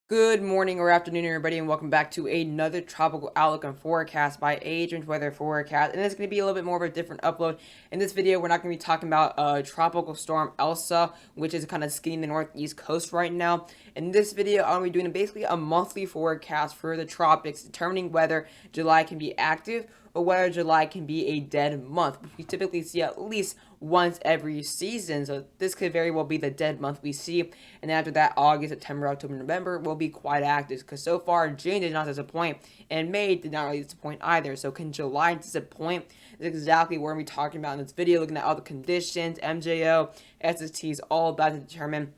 Good morning or afternoon, everybody, and welcome back to another tropical outlook and forecast by Agent Weather Forecast. And it's going to be a little bit more of a different upload. In this video, we're not going to be talking about tropical storm Elsa, which is kind of skiing the northeast coast right now. In this video, I'm going to be doing basically a monthly forecast for the tropics, determining whether July can be active or whether July can be a dead month, which we typically see at least once every season. So this could very well be the dead month we see. And after that, August, September, October, November will be quite active, because so far June did not disappoint and May did not really disappoint either. So can July disappoint? Is exactly what we're going to be talking about in this video, looking at all the conditions, MJO, SSTs, all that to determine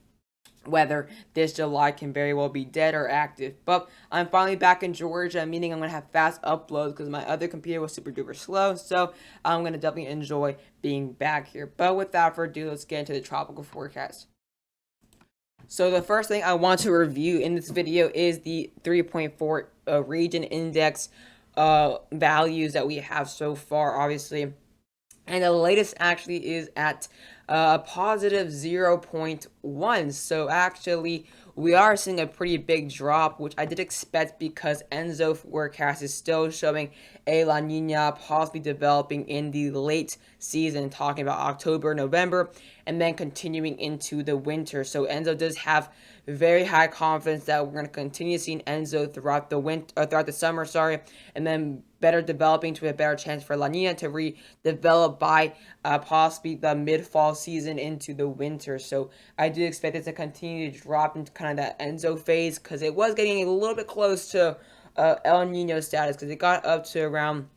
whether this July can very well be dead or active. But I'm finally back in Georgia, meaning I'm going to have fast uploads because my other computer was super duper slow. So I'm going to definitely enjoy being back here. But without further ado, let's get into the tropical forecast. So the first thing I want to review in this video is the 3.4 region index values that we have so far, obviously. And the latest actually is at positive 0.1. So actually, we are seeing a pretty big drop, which I did expect because ENSO forecast is still showing a La Nina possibly developing in the late season, talking about October, November, and then continuing into the winter. So ENSO does have very high confidence that we're going to continue seeing ENSO throughout the winter, throughout the summer, and then better developing to a better chance for La Nina to redevelop by possibly the mid-fall season into the winter. So I do expect it to continue to drop into kind of that ENSO phase, because it was getting a little bit close to El Nino status, because it got up to around,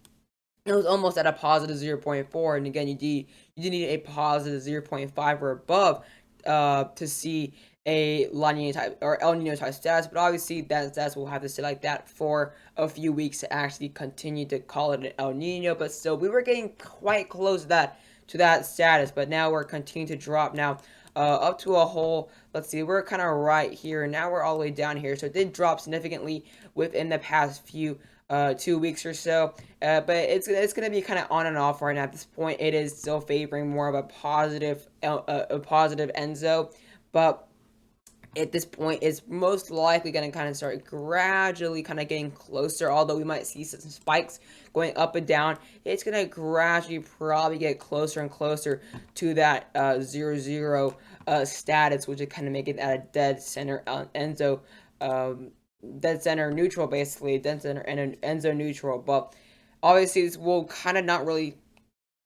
it was almost at a positive 0.4, and again, you do need a positive 0.5 or above to see a La Nina type or El Nino type status. But obviously that status will have to stay like that for a few weeks to actually continue to call it an El Nino. But still, we were getting quite close to that status, but now we're continuing to drop now up to a whole, let's see, we're kind of right here, now we're all the way down here. So it did drop significantly within the past few 2 weeks or so, but it's going to be kind of on and off right now. At this point, it is still favoring more of a positive ENSO, but at this point it's most likely going to kind of start gradually kind of getting closer. Although we might see some spikes going up and down, it's going to gradually probably get closer and closer to that 0-0 status, which would kind of make it at a dead center ENSO, dead center neutral, basically dead center and an ENSO neutral. But obviously this will kind of not really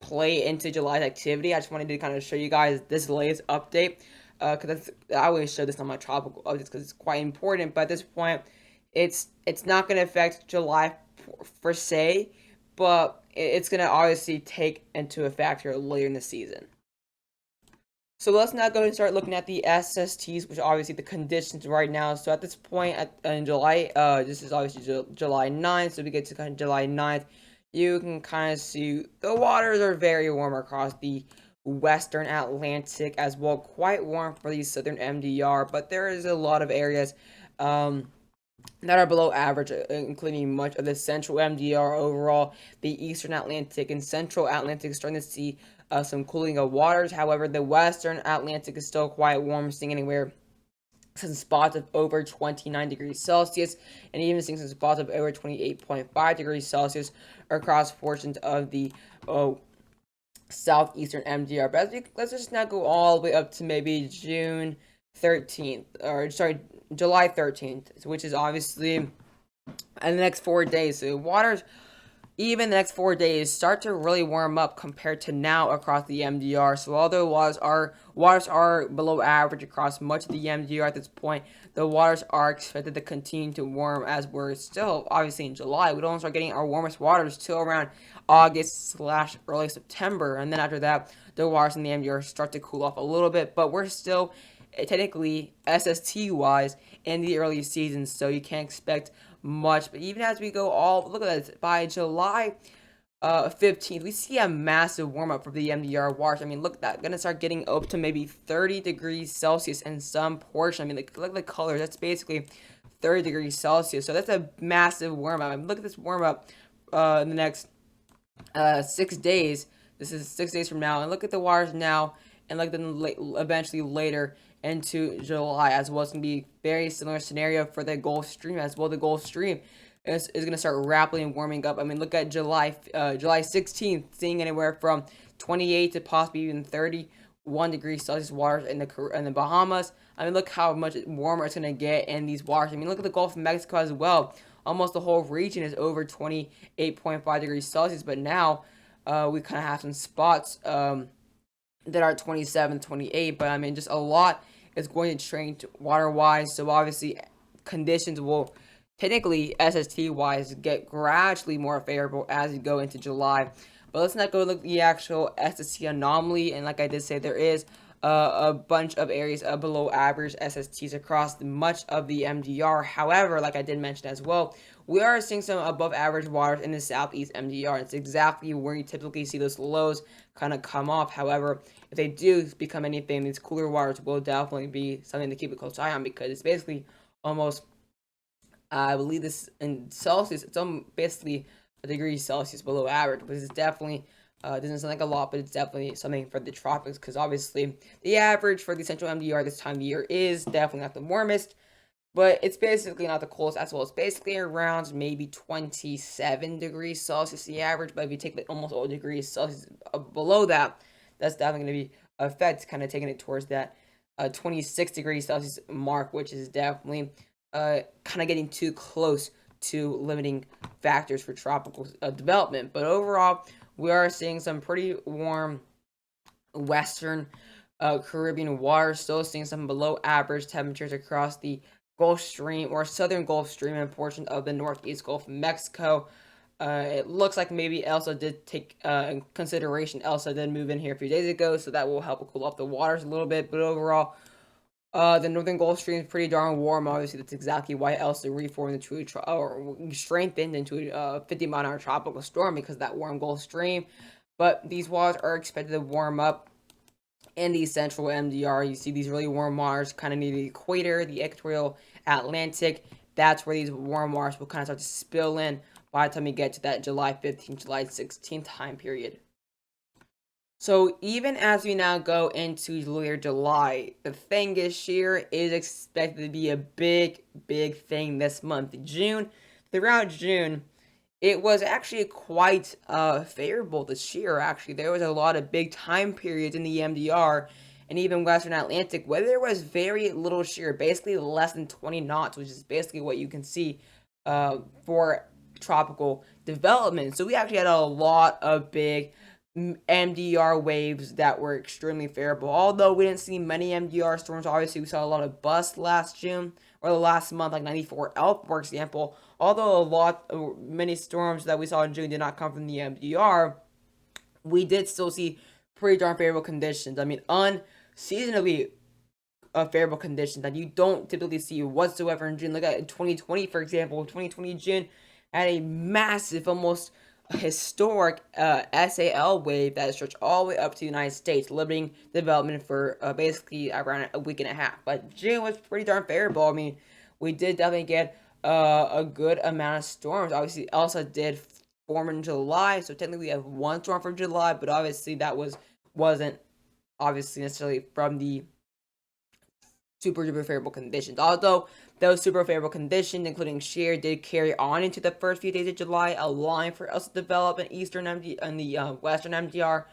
play into July's activity. I just wanted to kind of show you guys this latest update, because I always show this on my tropical updates because it's quite important. But at this point, it's not going to affect July per se, but it's going to obviously take into a factor later in the season. So let's now go and start looking at the SSTs, which are obviously the conditions right now. So at this point in July, this is obviously July 9th, so we get to kind of July 9th, you can kind of see the waters are very warm across the western Atlantic, as well quite warm for the southern MDR, but there is a lot of areas that are below average, including much of the central MDR overall. The eastern Atlantic and central Atlantic is starting to see some cooling of waters. However, the western Atlantic is still quite warm, seeing anywhere some spots of over 29 degrees Celsius, and even seeing some spots of over 28.5 degrees Celsius across portions of the southeastern MDR. But let's just now go all the way up to maybe June 13th, or sorry, July 13th, which is obviously in the next 4 days. So waters, even the next 4 days, start to really warm up compared to now across the MDR. So although waters are below average across much of the MDR at this point, the waters are expected to continue to warm, as we're still obviously in July. We don't start getting our warmest waters till around August/early September, and then after that, the waters in the MDR start to cool off a little bit. But we're still technically SST wise in the early seasons, so you can't expect much. But even as we go look at this, by July 15th, we see a massive warm up for the MDR waters. I mean, look at that, gonna start getting up to maybe 30 degrees Celsius in some portion. I mean, look at the colors, that's basically 30 degrees Celsius, so that's a massive warm up. I mean, look at this warm up in the next 6 days. This is 6 days from now, and look at the waters now, and like then eventually later into July as well. It's going to be very similar scenario for the Gulf Stream as well. The Gulf Stream is going to start rapidly warming up. I mean, look at July 16th, seeing anywhere from 28 to possibly even 31 degrees Celsius waters in the Bahamas. I mean, look how much warmer it's going to get in these waters. I mean, look at the Gulf of Mexico as well. Almost the whole region is over 28.5 degrees Celsius, but now we kind of have some spots that are 27, 28. But I mean, just a lot is going to change water-wise. So obviously, conditions will technically SST-wise get gradually more favorable as we go into July. But let's not go look at the actual SST anomaly. And like I did say, there is a bunch of areas of below average SSTs across much of the MDR. However, like I did mention as well, we are seeing some above average waters in the southeast MDR. It's exactly where you typically see those lows kind of come off. However, if they do become anything, these cooler waters will definitely be something to keep a close eye on, because it's basically almost, I believe this in Celsius, it's basically a degree Celsius below average, but it's definitely doesn't sound like a lot, but it's definitely something for the tropics, because obviously the average for the central MDR this time of year is definitely not the warmest, but it's basically not the coldest as well. It's basically around maybe 27 degrees Celsius the average, but if you take like almost all degrees Celsius below that, that's definitely going to be effect, kind of taking it towards that 26 degrees Celsius mark, which is definitely kind of getting too close to limiting factors for tropical development. But overall, we are seeing some pretty warm western Caribbean waters, still seeing some below average temperatures across the Gulf Stream or southern Gulf Stream and portion of the northeast Gulf of Mexico. It looks like maybe Elsa did take in consideration. Elsa did move in here a few days ago, so that will help cool off the waters a little bit. But overall, the northern Gulf Stream is pretty darn warm. Obviously, that's exactly why Elsa reformed into or strengthened into a 50-mile-an-hour tropical storm, because of that warm Gulf Stream. But these waters are expected to warm up in the central MDR. You see these really warm waters kind of near the equator, the equatorial Atlantic. That's where these warm waters will kind of start to spill in by the time you get to that July 15th, July 16th time period. So even as we now go into later July, the thing is, shear is expected to be a big thing this month. Throughout June, it was actually quite favorable to shear. Actually, there was a lot of big time periods in the MDR and even Western Atlantic where there was very little shear, basically less than 20 knots, which is basically what you can see for tropical development. So we actually had a lot of big MDR waves that were extremely favorable. Although we didn't see many MDR storms, obviously we saw a lot of busts last June or the last month, like 94 Elf, for example. Although many storms that we saw in June did not come from the MDR, we did still see pretty darn favorable conditions. I mean, unseasonably favorable conditions that you don't typically see whatsoever in June. Look at 2020, for example. 2020 June had a massive, almost historic SAL wave that stretched all the way up to the United States, limiting development for basically around a week and a half. But June was pretty darn favorable. I mean, we did definitely get a good amount of storms. Obviously, Elsa did form in July, so technically we have one storm for July, but obviously that wasn't obviously necessarily from the super duper favorable conditions. Although those super favorable conditions, including shear, did carry on into the first few days of July, allowing for us to develop an eastern MD and the western MDR.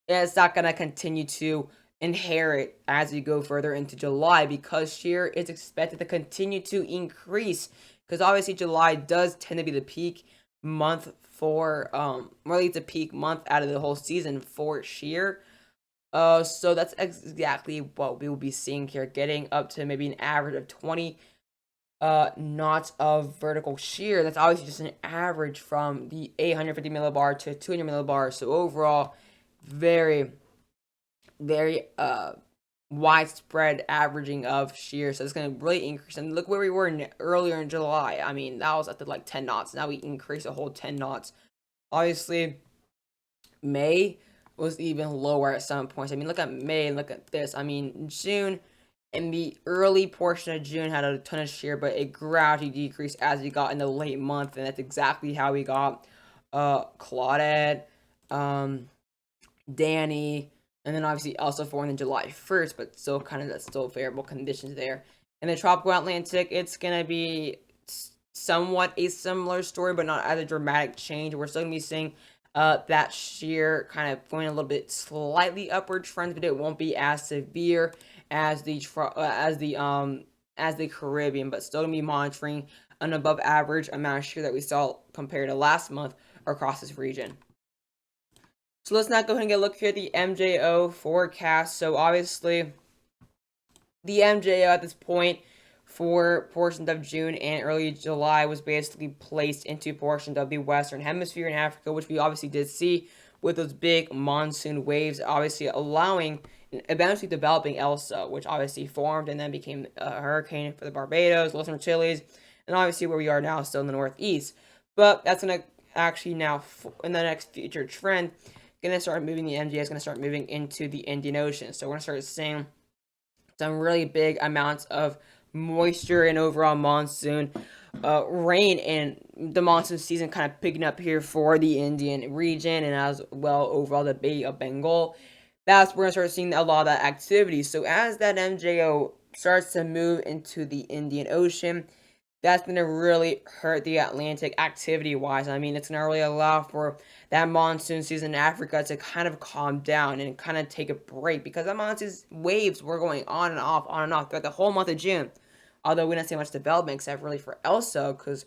It's not gonna continue to inherit as we go further into July, because shear is expected to continue to increase. Because obviously July does tend to be the peak month for really it's a peak month out of the whole season for shear. So that's exactly what we will be seeing here, getting up to maybe an average of 20 knots of vertical shear. That's obviously just an average from the 850 millibar to 200 millibar. So overall, very widespread averaging of shear. So it's going to really increase. And look where we were earlier in July. I mean, that was at the like 10 knots. Now we increase a whole 10 knots. Obviously, May was even lower at some points. I mean, look at May and look at this. I mean, June, in the early portion of June, had a ton of shear, but it gradually decreased as we got in the late month, and that's exactly how we got Claudette, Danny, And then obviously also forming in July 1st, but still kind of that's still favorable conditions there. In the tropical Atlantic, it's gonna be somewhat a similar story, but not as a dramatic change. We're still gonna be seeing that shear kind of going a little bit slightly upward trend, but it won't be as severe as the Caribbean, but still gonna be monitoring an above average amount of shear that we saw compared to last month across this region. So let's not go ahead and get a look here at the MJO forecast. So obviously, the MJO at this point for portions of June and early July was basically placed into portions of the Western Hemisphere in Africa, which we obviously did see with those big monsoon waves, obviously allowing, eventually developing ENSO, which obviously formed and then became a hurricane for the Barbados, Los Antilles, and obviously where we are now, still in the Northeast. But that's going to actually now, in the next future trend, going to start moving, the MJO is going to start moving into the Indian Ocean. So we're going to start seeing some really big amounts of moisture and overall monsoon rain, and the monsoon season kind of picking up here for the Indian region and as well overall the Bay of Bengal. That's where we're going to start seeing a lot of that activity. So as that MJO starts to move into the Indian Ocean, that's going to really hurt the Atlantic activity-wise. I mean, it's going to really allow for that monsoon season in Africa to kind of calm down and kind of take a break, because the monsoon waves were going on and off throughout the whole month of June. Although we didn't see much development except really for ENSO, because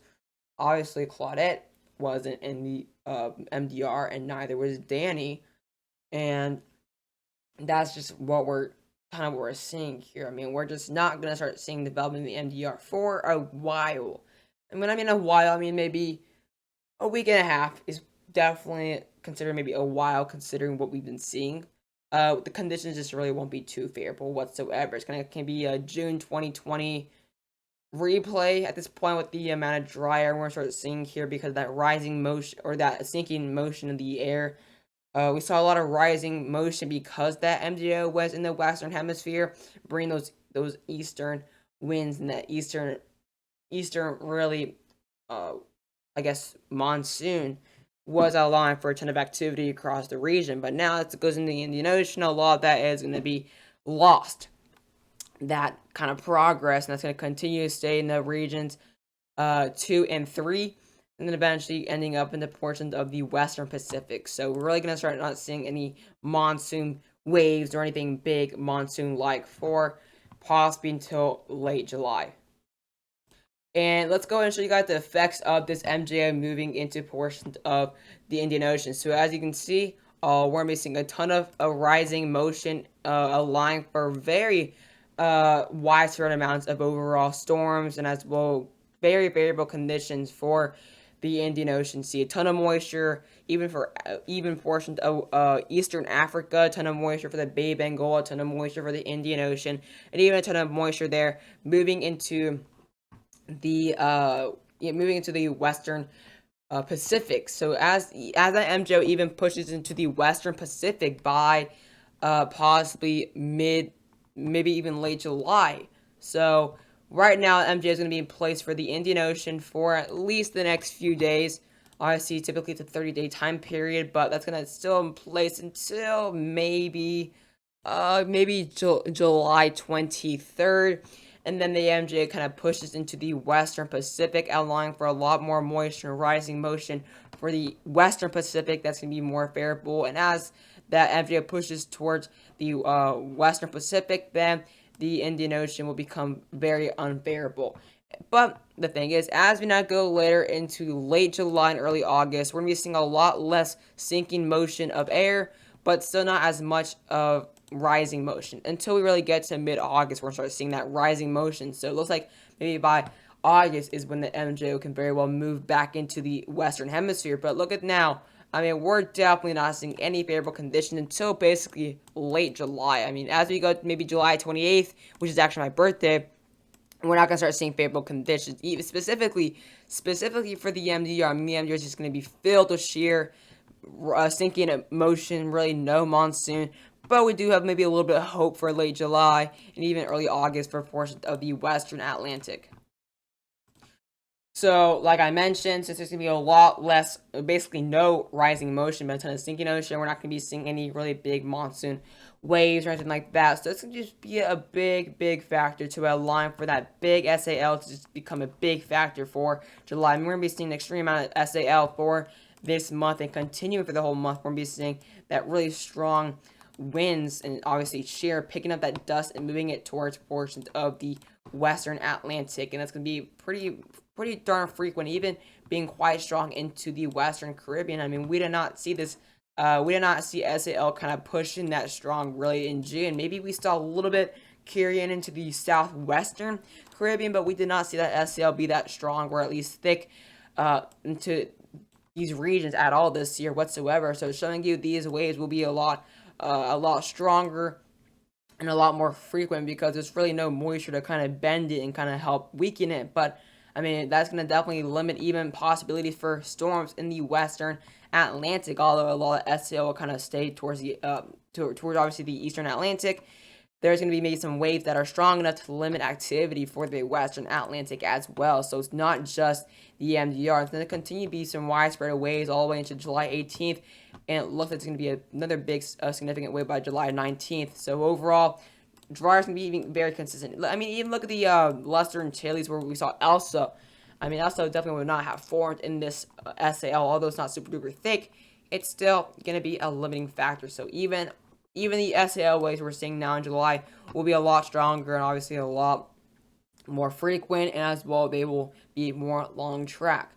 obviously Claudette wasn't in the MDR and neither was Danny. And that's just what we're seeing here. I mean, we're just not going to start seeing development in the MDR for a while. And when I mean a while, I mean maybe a week and a half is definitely considered maybe a while, considering what we've been seeing. The conditions just really won't be too favorable whatsoever. It's can be a June 2020 replay at this point with the amount of dry air we're going to start seeing here, because that rising motion or that sinking motion of the air. We saw a lot of rising motion because that MJO was in the Western Hemisphere, bringing those eastern winds and that eastern really, I guess, monsoon was allowing for a ton of activity across the region. But now it goes into the Indian Ocean, a lot of that is going to be lost. That kind of progress, and that's going to continue to stay in the regions 2 and 3. And then eventually ending up in the portions of the Western Pacific. So we're really going to start not seeing any monsoon waves or anything big monsoon-like for possibly until late July. And let's go ahead and show you guys the effects of this MJO moving into portions of the Indian Ocean. So as you can see, we're missing a ton of rising motion, allowing for very widespread amounts of overall storms, and as well very variable conditions for the Indian Ocean. See a ton of moisture, even for portions of Eastern Africa, a ton of moisture for the Bay of Bengal, a ton of moisture for the Indian Ocean, and even a ton of moisture there moving into the Western Pacific. So as that MJO even pushes into the Western Pacific by possibly maybe even late July. So right now, MJ is going to be in place for the Indian Ocean for at least the next few days. Obviously, typically it's a 30-day time period, but that's going to still in place until maybe July 23rd. And then the MJ kind of pushes into the Western Pacific, allowing for a lot more moisture and rising motion for the Western Pacific. That's going to be more favorable. And as that MJ pushes towards the Western Pacific, then the Indian Ocean will become very unbearable. But the thing is, as we now go later into late July and early August, we're going to be seeing a lot less sinking motion of air, but still not as much of rising motion. Until we really get to mid-August, we're going to start seeing that rising motion. So it looks like maybe by August is when the MJO can very well move back into the Western Hemisphere. But look at now. I mean, we're definitely not seeing any favorable conditions until basically late July. I mean, as we go to maybe July 28th, which is actually my birthday, we're not going to start seeing favorable conditions, even specifically for the MDR. I mean, the MDR is just going to be filled with shear, sinking motion, really no monsoon. But we do have maybe a little bit of hope for late July and even early August for portions of the Western Atlantic. So, like I mentioned, since there's going to be a lot less, basically no rising motion, but a ton of sinking ocean, we're not going to be seeing any really big monsoon waves or anything like that. So it's going to just be a big factor to align for that big SAL to just become a big factor for July. I mean, we're going to be seeing an extreme amount of SAL for this month and continuing for the whole month. We're going to be seeing that really strong winds and obviously shear picking up that dust and moving it towards portions of the western Atlantic, and that's going to be pretty darn frequent, even being quite strong into the western Caribbean. I mean, we did not see this. We did not see SAL kind of pushing that strong really in June. Maybe we saw a little bit carrying into the southwestern Caribbean, but we did not see that SAL be that strong or at least thick into these regions at all this year whatsoever. So showing you these waves will be a lot stronger and a lot more frequent because there's really no moisture to kind of bend it and kind of help weaken it. But I mean, that's going to definitely limit even possibilities for storms in the western Atlantic, although a lot of SAL will kind of stay towards the towards obviously the eastern Atlantic. There's going to be maybe some waves that are strong enough to limit activity for the western Atlantic as well. So it's not just the MDR. It's going to continue to be some widespread waves all the way into July 18th. And it looks like it's going to be another big significant wave by July 19th. So overall, July is going to be very consistent. I mean, even look at the Leicester and Chili's where we saw Elsa. I mean, Elsa definitely would not have formed in this SAL, although it's not super duper thick. It's still going to be a limiting factor. So even the SAL waves we're seeing now in July will be a lot stronger and obviously a lot more frequent, and as well they will be more long track.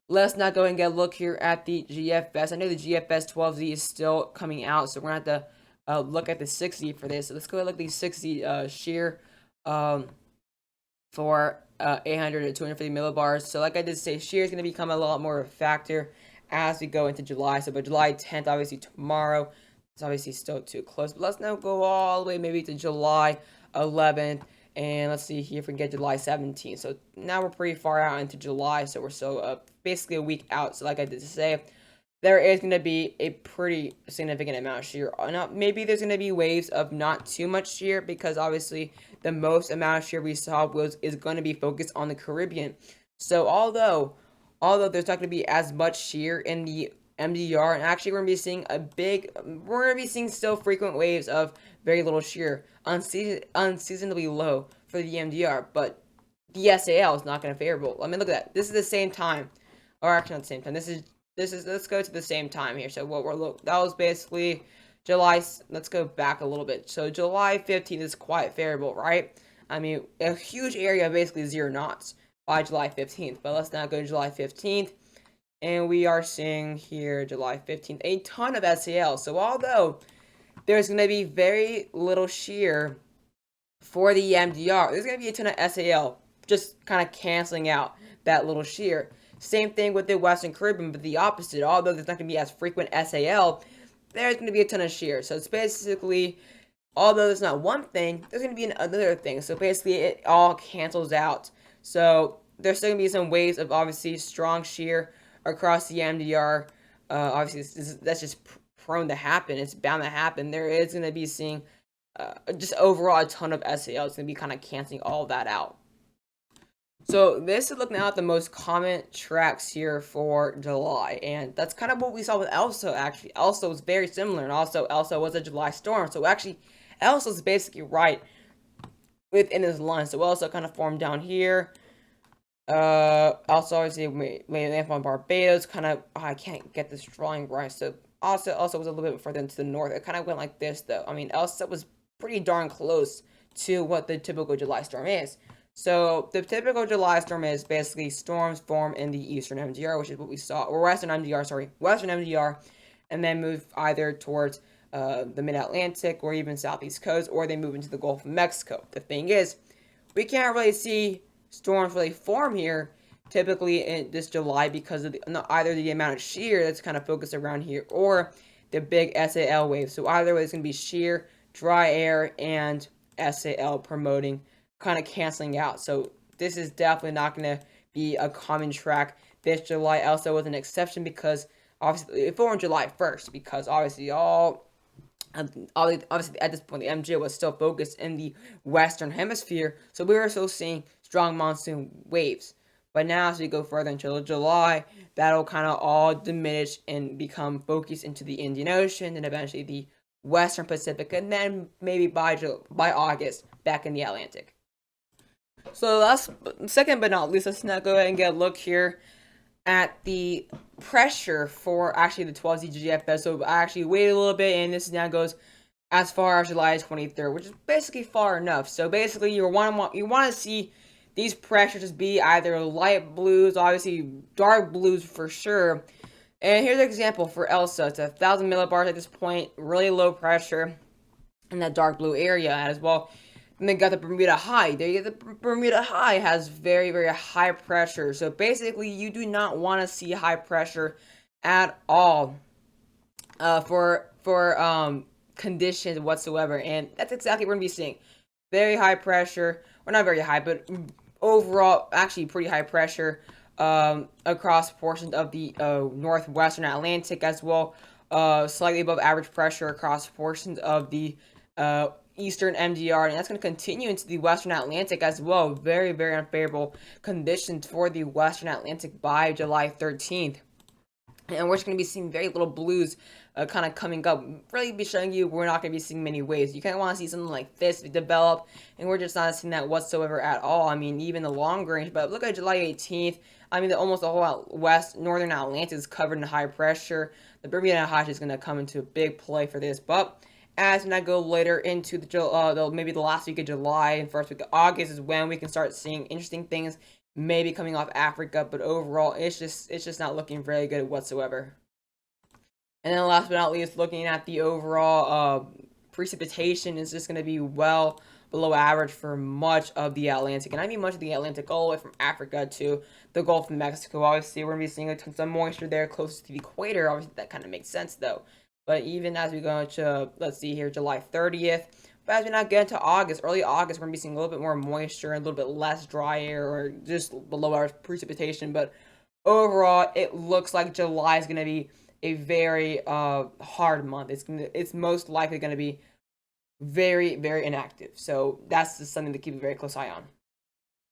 Let's not go and get a look here at the GFS. I know the GFS 12Z is still coming out, so we're going to have to look at the 6Z for this. So let's go and look at the 6Z shear for 800 to 250 millibars. So like I did say, shear is going to become a lot more of a factor as we go into July. So by July 10th, obviously tomorrow, it's obviously still too close. But let's now go all the way maybe to July 11th. And let's see here if we can get July 17th. So now we're pretty far out into July. So we're still basically a week out. So like I did say, there is going to be a pretty significant amount of shear. Now, maybe there's going to be waves of not too much shear because obviously the most amount of shear we saw is going to be focused on the Caribbean. So although there's not going to be as much shear in the MDR, and actually we're going to be seeing still frequent waves of very little shear, unseasonably low for the MDR, but the SAL is not going to favorable. I mean, look at that. This is the same time, or actually not the same time. This is let's go to the same time here. So that was basically July. Let's go back a little bit. So July 15th is quite favorable, right? I mean, a huge area, basically 0 knots by July 15th. But let's now go to July 15th. And we are seeing here July 15th a ton of SAL. So although there's going to be very little shear for the MDR, there's going to be a ton of SAL just kind of canceling out that little shear. Same thing with the Western Caribbean, but the opposite. Although there's not going to be as frequent SAL, there's going to be a ton of shear. So it's basically, although there's not one thing, there's going to be another thing. So basically, it all cancels out. So there's still going to be some waves of obviously strong shear across the MDR. Obviously, that's just prone to happen. It's bound to happen. There is going to be seeing just overall a ton of SAL. It's going to be kind of canceling all that out. So this is looking at the most common tracks here for July, and that's kind of what we saw with Elsa. Actually, Elsa was very similar, and also Elsa was a July storm. So actually, Elsa is basically right within this line. So Elsa kind of formed down here. Also obviously made landfall on Barbados. Kind of, I can't get this drawing right. So also was a little bit further into the north. It kind of went like this though. I mean, Elsa was pretty darn close to what the typical July storm is. So the typical July storm is basically storms form in the eastern MDR, which is what we saw, or western MDR, and then move either towards the mid-Atlantic or even southeast coast, or they move into the Gulf of Mexico. The thing is, we can't really see storms really form here typically in this July because of either the amount of shear that's kind of focused around here or the big SAL wave. So either way, it's going to be shear, dry air, and SAL promoting, kind of canceling out. So this is definitely not going to be a common track this July. Elsa was an exception because obviously it formed July 1st because obviously obviously at this point the MJ was still focused in the western hemisphere, so we were still seeing strong monsoon waves. But now as we go further into July, that'll kind of all diminish and become focused into the Indian Ocean and eventually the Western Pacific, and then maybe by August back in the Atlantic. So last, second but not least, let's now go ahead and get a look here at the pressure for actually the 12 ZGFS. So I actually waited a little bit, and this now goes as far as July 23rd, which is basically far enough. So basically, you want to see these pressures just be either light blues, obviously dark blues for sure. And here's an example for ELSA. It's 1,000 millibars at this point, really low pressure in that dark blue area as well. And then got the Bermuda High. There you get the Bermuda High has very, very high pressure. So basically, you do not want to see high pressure at all for conditions whatsoever. And that's exactly what we're going to be seeing. Very high pressure, or not very high, but overall, actually pretty high pressure across portions of the northwestern Atlantic as well. Slightly above average pressure across portions of the eastern MDR, and that's going to continue into the western Atlantic as well. Very, very unfavorable conditions for the western Atlantic by July 13th. And we're just going to be seeing very little blues kind of coming up. Really be showing you we're not going to be seeing many waves. You kind of want to see something like this develop, and we're just not seeing that whatsoever at all. I mean, even the long range, but look at July 18th. I mean, almost the whole northern Atlantic is covered in high pressure. The Bermuda High is going to come into a big play for this. But as when I go later into maybe the last week of July and first week of August is when we can start seeing interesting things maybe coming off Africa, but overall it's just not looking very good whatsoever. And then last but not least, looking at the overall precipitation is just going to be well below average for much of the Atlantic. And I mean much of the Atlantic all the way from Africa to the Gulf of Mexico. Obviously, we're going to be seeing some moisture there close to the equator. Obviously, that kind of makes sense, though. But even as we go into, let's see here, July 30th, but as we now get into August, early August, we're going to be seeing a little bit more moisture and a little bit less dry air or just below average precipitation. But overall, it looks like July is going to be a very hard month. It's most likely going to be very, very inactive. So that's just something to keep a very close eye on.